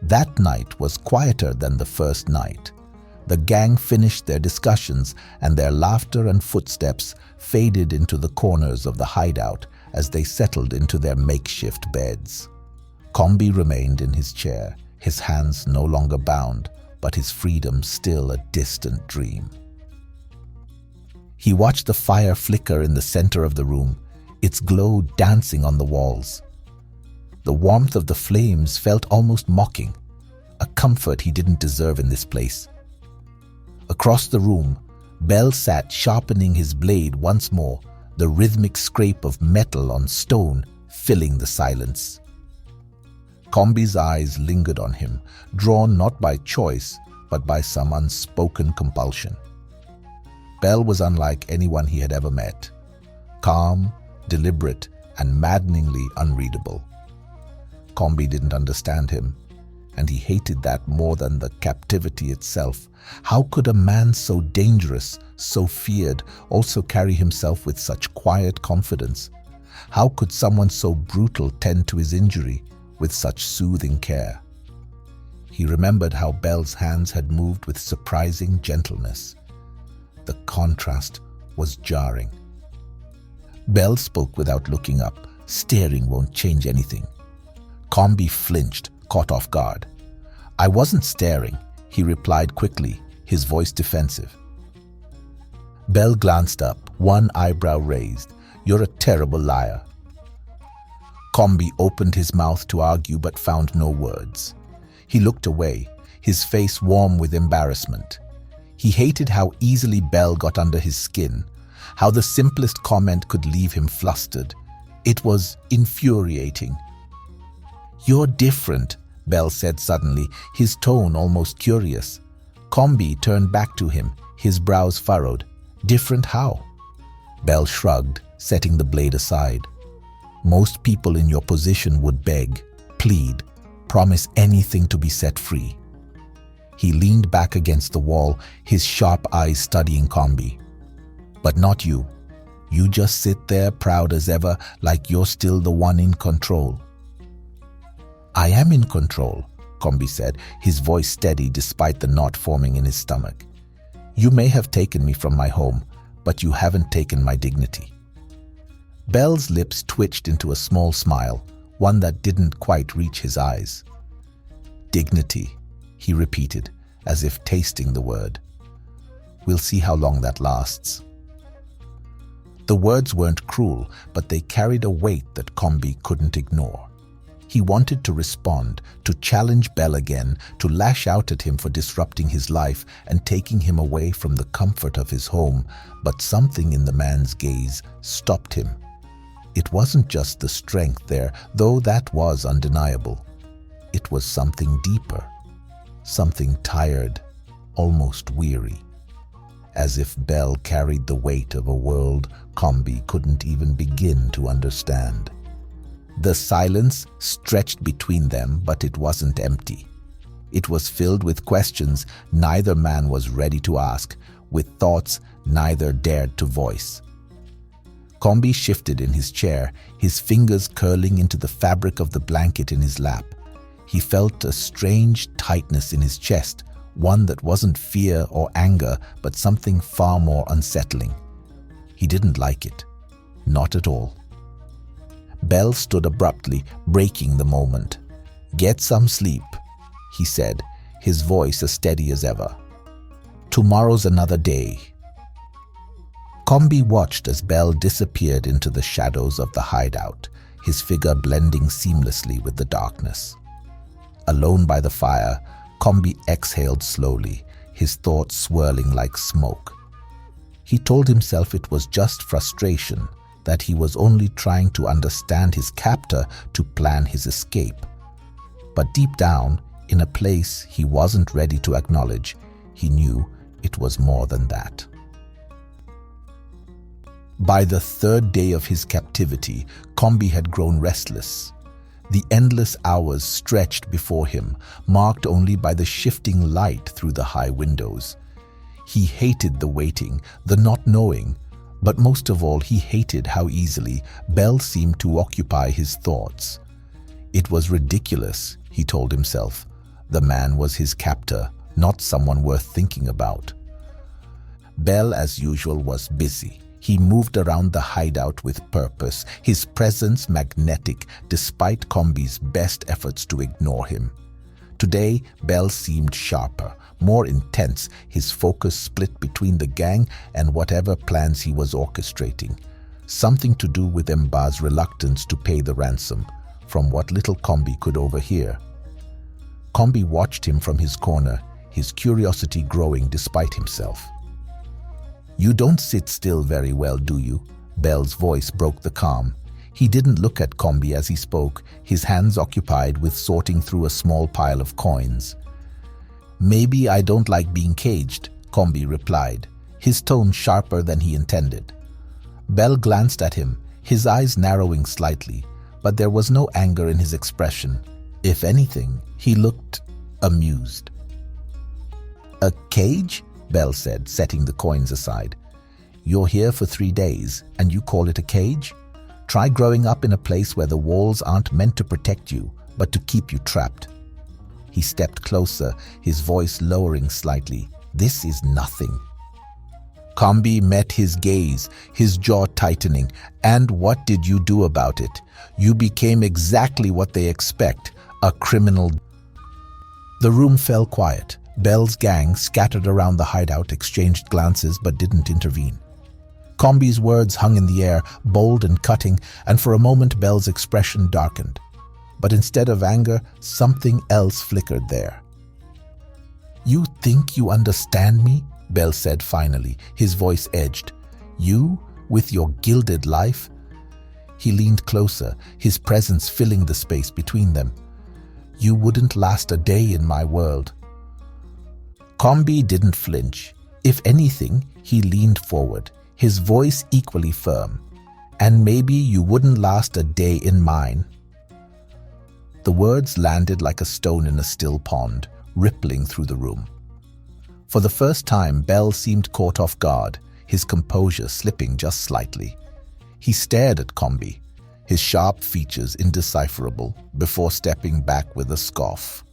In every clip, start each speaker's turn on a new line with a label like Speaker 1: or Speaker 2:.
Speaker 1: That night was quieter than the first night. The gang finished their discussions, and their laughter and footsteps faded into the corners of the hideout as they settled into their makeshift beds. Kombi remained in his chair, his hands no longer bound, but his freedom still a distant dream. He watched the fire flicker in the center of the room, its glow dancing on the walls. The warmth of the flames felt almost mocking, a comfort he didn't deserve in this place. Across the room, Belle sat sharpening his blade once more, the rhythmic scrape of metal on stone filling the silence. Kombi's eyes lingered on him, drawn not by choice, but by some unspoken compulsion. Belle was unlike anyone he had ever met. Calm, deliberate, and maddeningly unreadable. Kombi didn't understand him, and he hated that more than the captivity itself. How could a man so dangerous, so feared, also carry himself with such quiet confidence? How could someone so brutal tend to his injury with such soothing care? He remembered how Belle's hands had moved with surprising gentleness. The contrast was jarring. Belle spoke without looking up. Staring won't change anything. Kombi flinched, caught off guard. "I wasn't staring," he replied quickly, his voice defensive. Belle glanced up, one eyebrow raised. "You're a terrible liar." Kombi opened his mouth to argue but found no words. He looked away, his face warm with embarrassment. He hated how easily Belle got under his skin, how the simplest comment could leave him flustered. It was infuriating. "You're different," Belle said suddenly, his tone almost curious. Kombi turned back to him, his brows furrowed. "Different how?" Belle shrugged, setting the blade aside. "Most people in your position would beg, plead, promise anything to be set free." He leaned back against the wall, his sharp eyes studying Kombi. "But not you. You just sit there proud as ever, like you're still the one in control." "I am in control," Kombi said, his voice steady despite the knot forming in his stomach. "You may have taken me from my home, but you haven't taken my dignity." Belle's lips twitched into a small smile, one that didn't quite reach his eyes. "Dignity," he repeated, as if tasting the word. "We'll see how long that lasts." The words weren't cruel, but they carried a weight that Kombi couldn't ignore. He wanted to respond, to challenge Belle again, to lash out at him for disrupting his life and taking him away from the comfort of his home, but something in the man's gaze stopped him. It wasn't just the strength there, though that was undeniable. It was something deeper, something tired, almost weary. As if Belle carried the weight of a world Kombi couldn't even begin to understand. The silence stretched between them, but it wasn't empty. It was filled with questions neither man was ready to ask, with thoughts neither dared to voice. Kombi shifted in his chair, his fingers curling into the fabric of the blanket in his lap. He felt a strange tightness in his chest, one that wasn't fear or anger, but something far more unsettling. He didn't like it. Not at all. Belle stood abruptly, breaking the moment. "Get some sleep," he said, his voice as steady as ever. "Tomorrow's another day." Kombi watched as Belle disappeared into the shadows of the hideout, his figure blending seamlessly with the darkness. Alone by the fire, Kombi exhaled slowly, his thoughts swirling like smoke. He told himself it was just frustration, that he was only trying to understand his captor to plan his escape. But deep down, in a place he wasn't ready to acknowledge, he knew it was more than that. By the third day of his captivity, Kombi had grown restless. The endless hours stretched before him, marked only by the shifting light through the high windows. He hated the waiting, the not knowing, but most of all he hated how easily Belle seemed to occupy his thoughts. It was ridiculous, he told himself. The man was his captor, not someone worth thinking about. Belle, as usual, was busy. He moved around the hideout with purpose, his presence magnetic despite Kombi's best efforts to ignore him. Today, Belle seemed sharper, more intense, his focus split between the gang and whatever plans he was orchestrating. Something to do with Mba's reluctance to pay the ransom, from what little Kombi could overhear. Kombi watched him from his corner, his curiosity growing despite himself. "You don't sit still very well, do you?" Belle's voice broke the calm. He didn't look at Kombi as he spoke, his hands occupied with sorting through a small pile of coins. "Maybe I don't like being caged," Kombi replied, his tone sharper than he intended. Belle glanced at him, his eyes narrowing slightly, but there was no anger in his expression. If anything, he looked amused. "A cage?" Belle said, setting the coins aside. "You're here for 3 days, and you call it a cage? Try growing up in a place where the walls aren't meant to protect you, but to keep you trapped." He stepped closer, his voice lowering slightly. "This is nothing." Kombi met his gaze, his jaw tightening. "And what did you do about it? You became exactly what they expect, a criminal." The room fell quiet. Belle's gang, scattered around the hideout, exchanged glances but didn't intervene. Kombi's words hung in the air, bold and cutting, and for a moment Belle's expression darkened. But instead of anger, something else flickered there. "You think you understand me?" Belle said finally, his voice edged. "You, with your gilded life?" He leaned closer, his presence filling the space between them. "You wouldn't last a day in my world." Kombi didn't flinch. If anything, he leaned forward, his voice equally firm. "And maybe you wouldn't last a day in mine." The words landed like a stone in a still pond, rippling through the room. For the first time, Belle seemed caught off guard, his composure slipping just slightly. He stared at Kombi, his sharp features indecipherable, before stepping back with a scoff.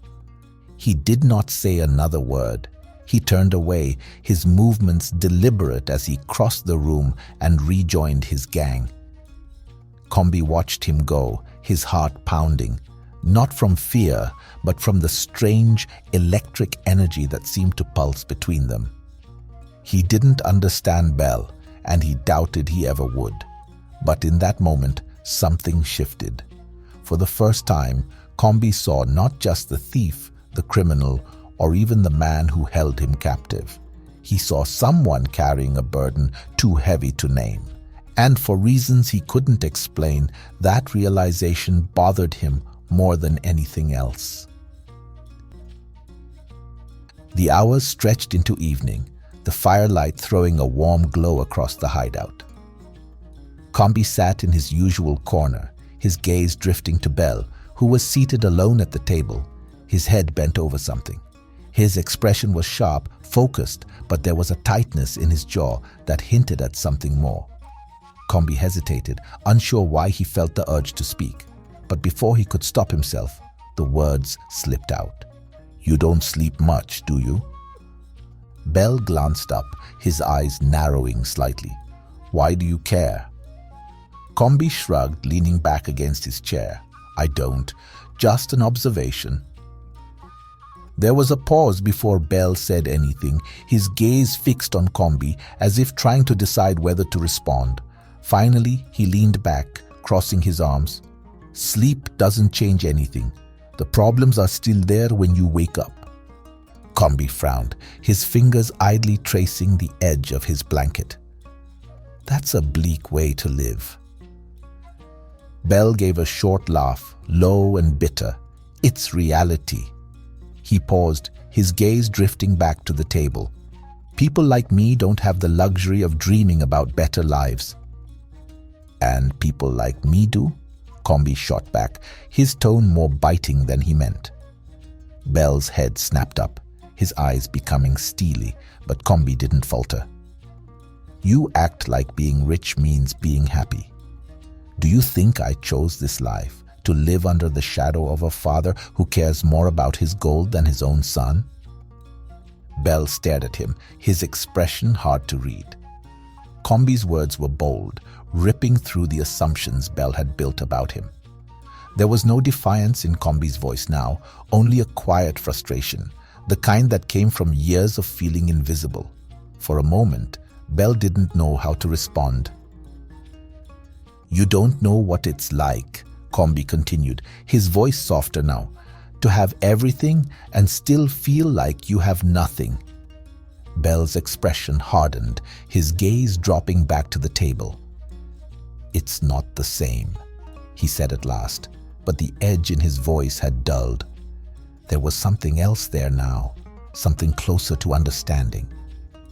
Speaker 1: He did not say another word. He turned away, his movements deliberate as he crossed the room and rejoined his gang. Kombi watched him go, his heart pounding, not from fear, but from the strange, electric energy that seemed to pulse between them. He didn't understand Belle, and he doubted he ever would. But in that moment, something shifted. For the first time, Kombi saw not just the thief, the criminal, or even the man who held him captive. He saw someone carrying a burden too heavy to name. And for reasons he couldn't explain, that realization bothered him more than anything else. The hours stretched into evening, the firelight throwing a warm glow across the hideout. Kombi sat in his usual corner, his gaze drifting to Belle, who was seated alone at the table, his head bent over something. His expression was sharp, focused, but there was a tightness in his jaw that hinted at something more. Kombi hesitated, unsure why he felt the urge to speak. But before he could stop himself, the words slipped out. "You don't sleep much, do you?" Belle glanced up, his eyes narrowing slightly. "Why do you care?" Kombi shrugged, leaning back against his chair. "I don't. Just an observation." There was a pause before Belle said anything, his gaze fixed on Kombi as if trying to decide whether to respond. Finally, he leaned back, crossing his arms. "Sleep doesn't change anything. The problems are still there when you wake up." Kombi frowned, his fingers idly tracing the edge of his blanket. "That's a bleak way to live." Belle gave a short laugh, low and bitter. "It's reality." He paused, his gaze drifting back to the table. "People like me don't have the luxury of dreaming about better lives." "And people like me do?" Kombi shot back, his tone more biting than he meant. Belle's head snapped up, his eyes becoming steely, but Kombi didn't falter. "You act like being rich means being happy. Do you think I chose this life to live under the shadow of a father who cares more about his gold than his own son? Belle stared at him, his expression hard to read. Kombi's words were bold, ripping through the assumptions Belle had built about him. There was no defiance in Kombi's voice now, only a quiet frustration, the kind that came from years of feeling invisible. For a moment, Belle didn't know how to respond. "You don't know what it's like," Kombi continued, his voice softer now, "to have everything and still feel like you have nothing." Belle's expression hardened, his gaze dropping back to the table. "It's not the same," he said at last, but the edge in his voice had dulled. There was something else there now, something closer to understanding.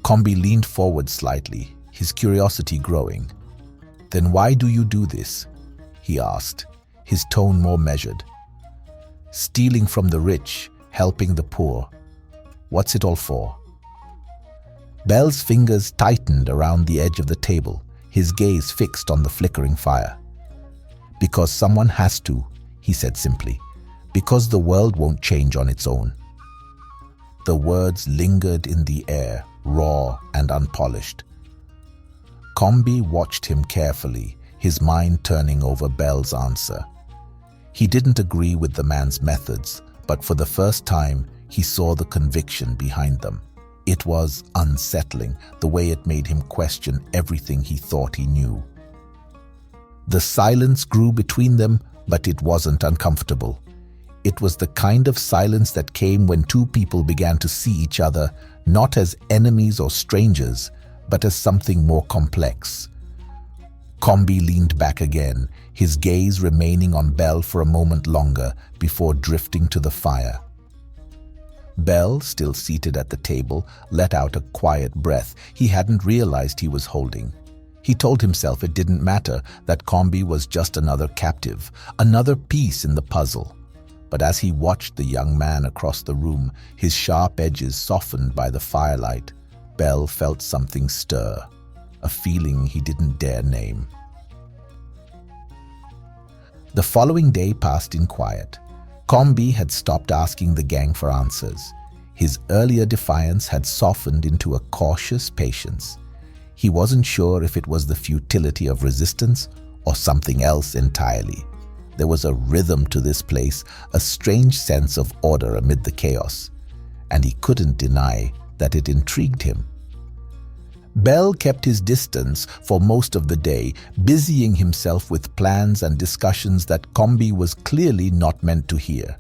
Speaker 1: Kombi leaned forward slightly, his curiosity growing. "Then why do you do this?" he asked, his tone more measured. "Stealing from the rich, helping the poor. What's it all for?" Belle's fingers tightened around the edge of the table, his gaze fixed on the flickering fire. "Because someone has to," he said simply. "Because the world won't change on its own." The words lingered in the air, raw and unpolished. Kombi watched him carefully, his mind turning over Belle's answer. He didn't agree with the man's methods, but for the first time, he saw the conviction behind them. It was unsettling, the way it made him question everything he thought he knew. The silence grew between them, but it wasn't uncomfortable. It was the kind of silence that came when two people began to see each other, not as enemies or strangers, but as something more complex. Kombi leaned back again, his gaze remaining on Belle for a moment longer before drifting to the fire. Belle, still seated at the table, let out a quiet breath he hadn't realized he was holding. He told himself it didn't matter, that Kombi was just another captive, another piece in the puzzle. But as he watched the young man across the room, his sharp edges softened by the firelight, Belle felt something stir, a feeling he didn't dare name. The following day passed in quiet. Kombi had stopped asking the gang for answers. His earlier defiance had softened into a cautious patience. He wasn't sure if it was the futility of resistance or something else entirely. There was a rhythm to this place, a strange sense of order amid the chaos, and he couldn't deny that it intrigued him. Belle kept his distance for most of the day, busying himself with plans and discussions that Kombi was clearly not meant to hear.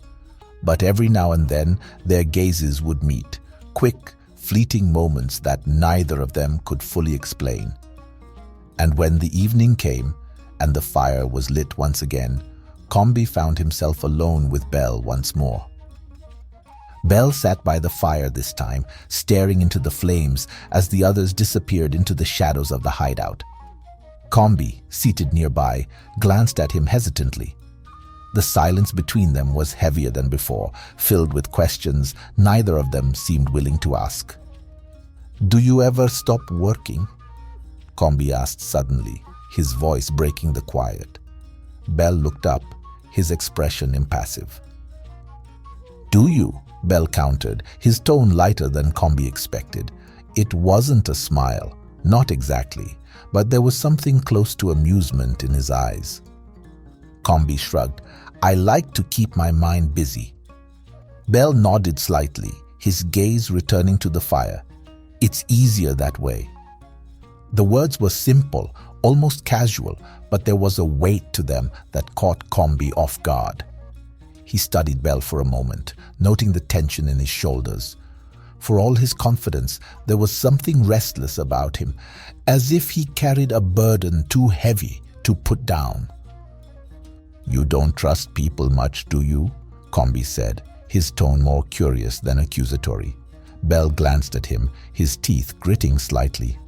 Speaker 1: But every now and then, their gazes would meet, quick, fleeting moments that neither of them could fully explain. And when the evening came, and the fire was lit once again, Kombi found himself alone with Belle once more. Belle sat by the fire this time, staring into the flames as the others disappeared into the shadows of the hideout. Kombi, seated nearby, glanced at him hesitantly. The silence between them was heavier than before, filled with questions neither of them seemed willing to ask. "Do you ever stop working?" Kombi asked suddenly, his voice breaking the quiet. Belle looked up, his expression impassive. "Do you?" Belle countered, his tone lighter than Kombi expected. It wasn't a smile, not exactly, but there was something close to amusement in his eyes. Kombi shrugged. "I like to keep my mind busy." Belle nodded slightly, his gaze returning to the fire. "It's easier that way." The words were simple, almost casual, but there was a weight to them that caught Kombi off guard. He studied Belle for a moment, noting the tension in his shoulders. For all his confidence, there was something restless about him, as if he carried a burden too heavy to put down. "You don't trust people much, do you?" Kombi said, his tone more curious than accusatory. Belle glanced at him, his teeth gritting slightly.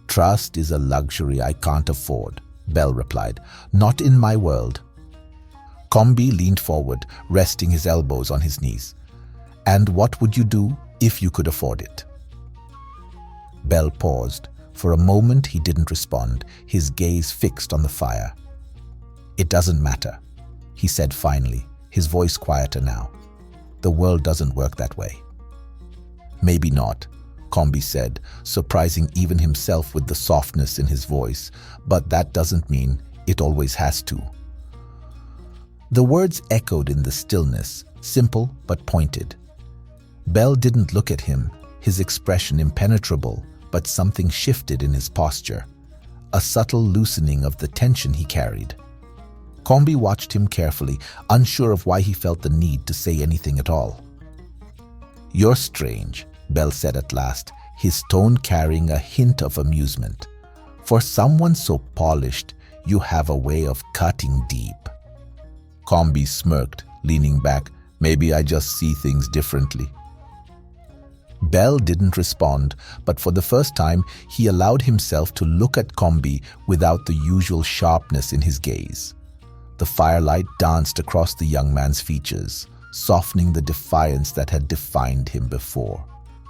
Speaker 1: "Trust is a luxury I can't afford," Belle replied. "Not in my world." Kombi leaned forward, resting his elbows on his knees. "And what would you do if you could afford it?" Belle paused. For a moment he didn't respond, his gaze fixed on the fire. "It doesn't matter," he said finally, his voice quieter now. "The world doesn't work that way." "Maybe not," Kombi said, surprising even himself with the softness in his voice, "but that doesn't mean it always has to." The words echoed in the stillness, simple but pointed. Belle didn't look at him, his expression impenetrable, but something shifted in his posture, a subtle loosening of the tension he carried. Kombi watched him carefully, unsure of why he felt the need to say anything at all. "You're strange," Belle said at last, his tone carrying a hint of amusement. "For someone so polished, you have a way of cutting deep." Kombi smirked, leaning back. "Maybe I just see things differently." Belle didn't respond, but for the first time, he allowed himself to look at Kombi without the usual sharpness in his gaze. The firelight danced across the young man's features, softening the defiance that had defined him before.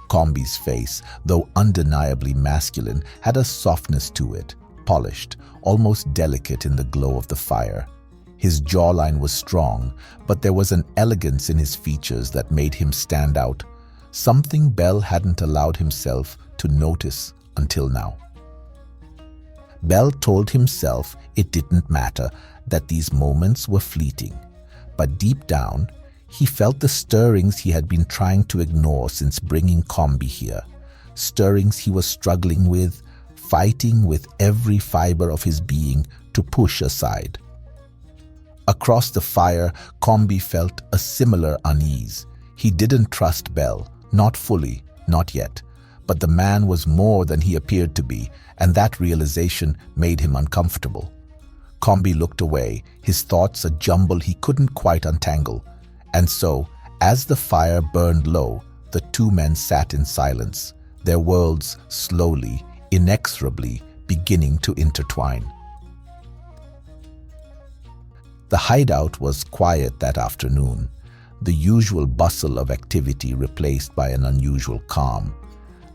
Speaker 1: Kombi's face, though undeniably masculine, had a softness to it, polished, almost delicate in the glow of the fire. His jawline was strong, but there was an elegance in his features that made him stand out, something Belle hadn't allowed himself to notice until now. Belle told himself it didn't matter, that these moments were fleeting, but deep down, he felt the stirrings he had been trying to ignore since bringing Kombi here, stirrings he was struggling with, fighting with every fiber of his being to push aside. Across the fire, Kombi felt a similar unease. He didn't trust Belle, not fully, not yet, but the man was more than he appeared to be, and that realization made him uncomfortable. Kombi looked away, his thoughts a jumble he couldn't quite untangle. And so, as the fire burned low, the two men sat in silence, their worlds slowly, inexorably beginning to intertwine. The hideout was quiet that afternoon, the usual bustle of activity replaced by an unusual calm.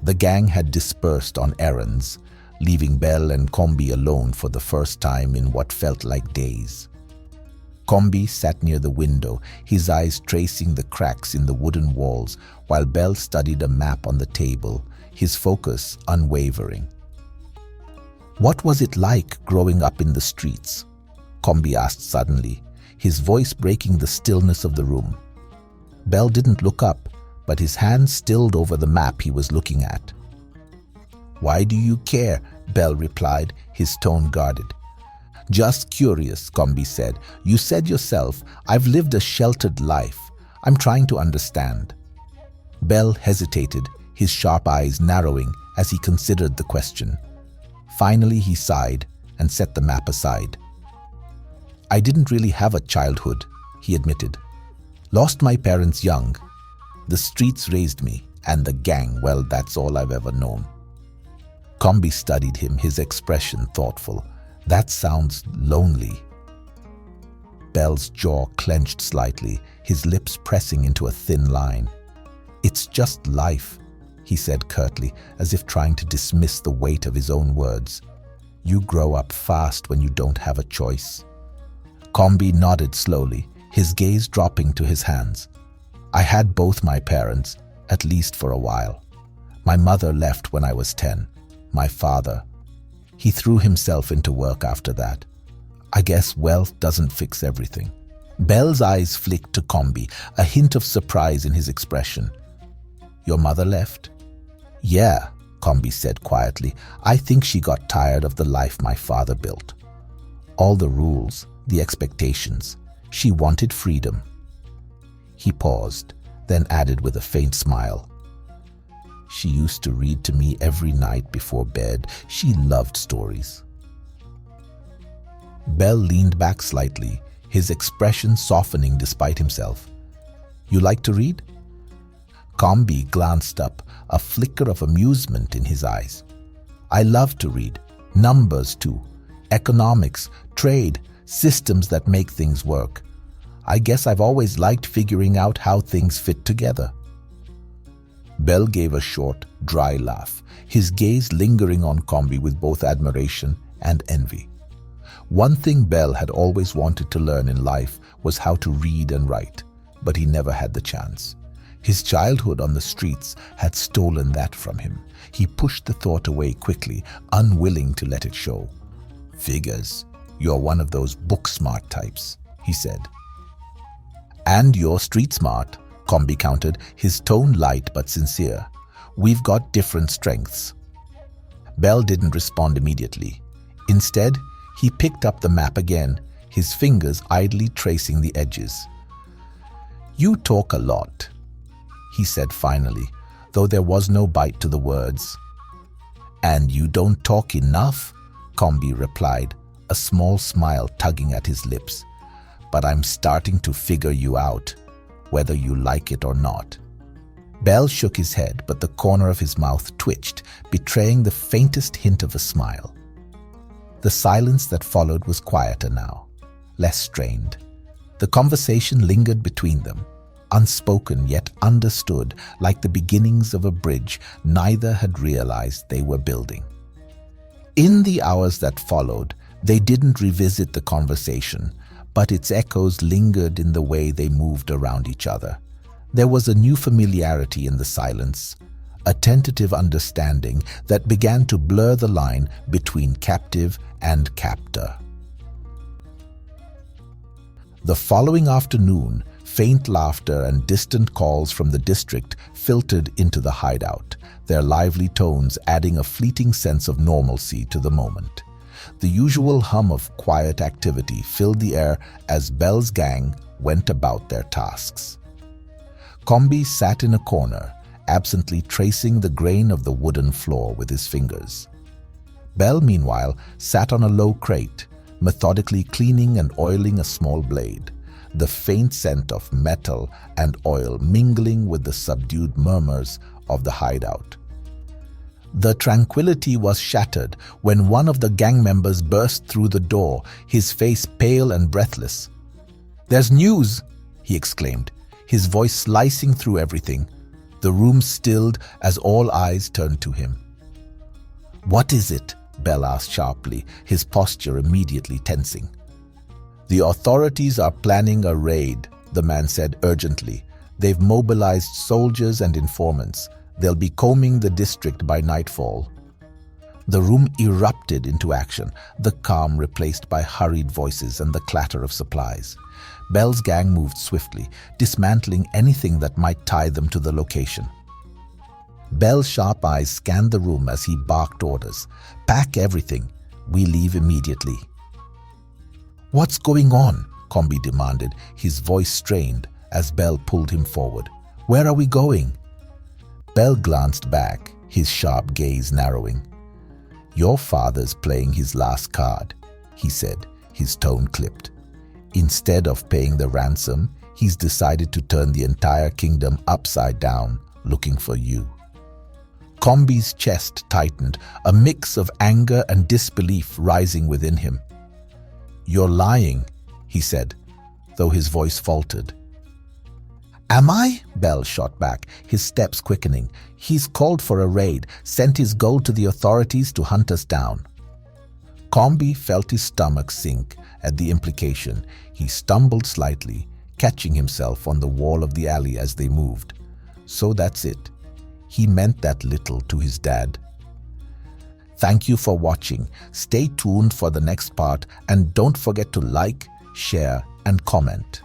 Speaker 1: The gang had dispersed on errands, leaving Belle and Kombi alone for the first time in what felt like days. Kombi sat near the window, his eyes tracing the cracks in the wooden walls, while Belle studied a map on the table, his focus unwavering. "What was it like growing up in the streets?" Kombi asked suddenly, his voice breaking the stillness of the room. Belle didn't look up, but his hand stilled over the map he was looking at. "Why do you care?" Belle replied, his tone guarded. "Just curious," Kombi said. "You said yourself, I've lived a sheltered life. I'm trying to understand." Belle hesitated, his sharp eyes narrowing as he considered the question. Finally, he sighed and set the map aside. "I didn't really have a childhood," he admitted. "Lost my parents young. The streets raised me, and the gang, well, that's all I've ever known." Kombi studied him, his expression thoughtful. "That sounds lonely." Belle's jaw clenched slightly, his lips pressing into a thin line. "It's just life," he said curtly, as if trying to dismiss the weight of his own words. "You grow up fast when you don't have a choice." Kombi nodded slowly, his gaze dropping to his hands. "I had both my parents, at least for a while. My mother left when I was 10. My father, he threw himself into work after that. I guess wealth doesn't fix everything." Belle's eyes flicked to Kombi, a hint of surprise in his expression. "Your mother left?" "Yeah," Kombi said quietly. "I think she got tired of the life my father built. All the rules, the expectations. She wanted freedom." He paused, then added with a faint smile. "She used to read to me every night before bed. She loved stories." Belle leaned back slightly, his expression softening despite himself. "You like to read?" Kombi glanced up, a flicker of amusement in his eyes. "I love to read. Numbers too. Economics, trade, systems that make things work. I guess I've always liked figuring out how things fit together." Belle gave a short, dry laugh, his gaze lingering on Kombi with both admiration and envy. One thing Belle had always wanted to learn in life was how to read and write, but he never had the chance. His childhood on the streets had stolen that from him. He pushed the thought away quickly, unwilling to let it show. "Figures, you're one of those book-smart types," he said. "And you're street-smart," Kombi countered, his tone light but sincere. "We've got different strengths." Belle didn't respond immediately. Instead, he picked up the map again, his fingers idly tracing the edges. "You talk a lot," he said finally, though there was no bite to the words. "And you don't talk enough," Kombi replied, a small smile tugging at his lips. "But I'm starting to figure you out, whether you like it or not." Belle shook his head, but the corner of his mouth twitched, betraying the faintest hint of a smile. The silence that followed was quieter now, less strained. The conversation lingered between them, unspoken yet understood, like the beginnings of a bridge neither had realized they were building. In the hours that followed, they didn't revisit the conversation, but its echoes lingered in the way they moved around each other. There was a new familiarity in the silence, a tentative understanding that began to blur the line between captive and captor. The following afternoon, faint laughter and distant calls from the district filtered into the hideout, their lively tones adding a fleeting sense of normalcy to the moment. The usual hum of quiet activity filled the air as Belle's gang went about their tasks. Kombi sat in a corner, absently tracing the grain of the wooden floor with his fingers. Belle, meanwhile, sat on a low crate, methodically cleaning and oiling a small blade, the faint scent of metal and oil mingling with the subdued murmurs of the hideout. The tranquility was shattered when one of the gang members burst through the door, his face pale and breathless. "There's news!" he exclaimed, his voice slicing through everything. The room stilled as all eyes turned to him. "What is it?" Belle asked sharply, his posture immediately tensing. "The authorities are planning a raid," the man said urgently. "They've mobilized soldiers and informants. They'll be combing the district by nightfall." The room erupted into action, the calm replaced by hurried voices and the clatter of supplies. Belle's gang moved swiftly, dismantling anything that might tie them to the location. Belle's sharp eyes scanned the room as he barked orders. "Pack everything. We leave immediately." "What's going on?" Kombi demanded, his voice strained as Belle pulled him forward. "Where are we going?" Belle glanced back, his sharp gaze narrowing. "Your father's playing his last card," he said, his tone clipped. "Instead of paying the ransom, he's decided to turn the entire kingdom upside down, looking for you." Kombi's chest tightened, a mix of anger and disbelief rising within him. "You're lying," he said, though his voice faltered. "Am I?" Belle shot back, his steps quickening. "He's called for a raid, sent his gold to the authorities to hunt us down." Kombi felt his stomach sink at the implication. He stumbled slightly, catching himself on the wall of the alley as they moved. So that's it. He meant that little to his dad. Thank you for watching. Stay tuned for the next part and don't forget to like, share, and comment.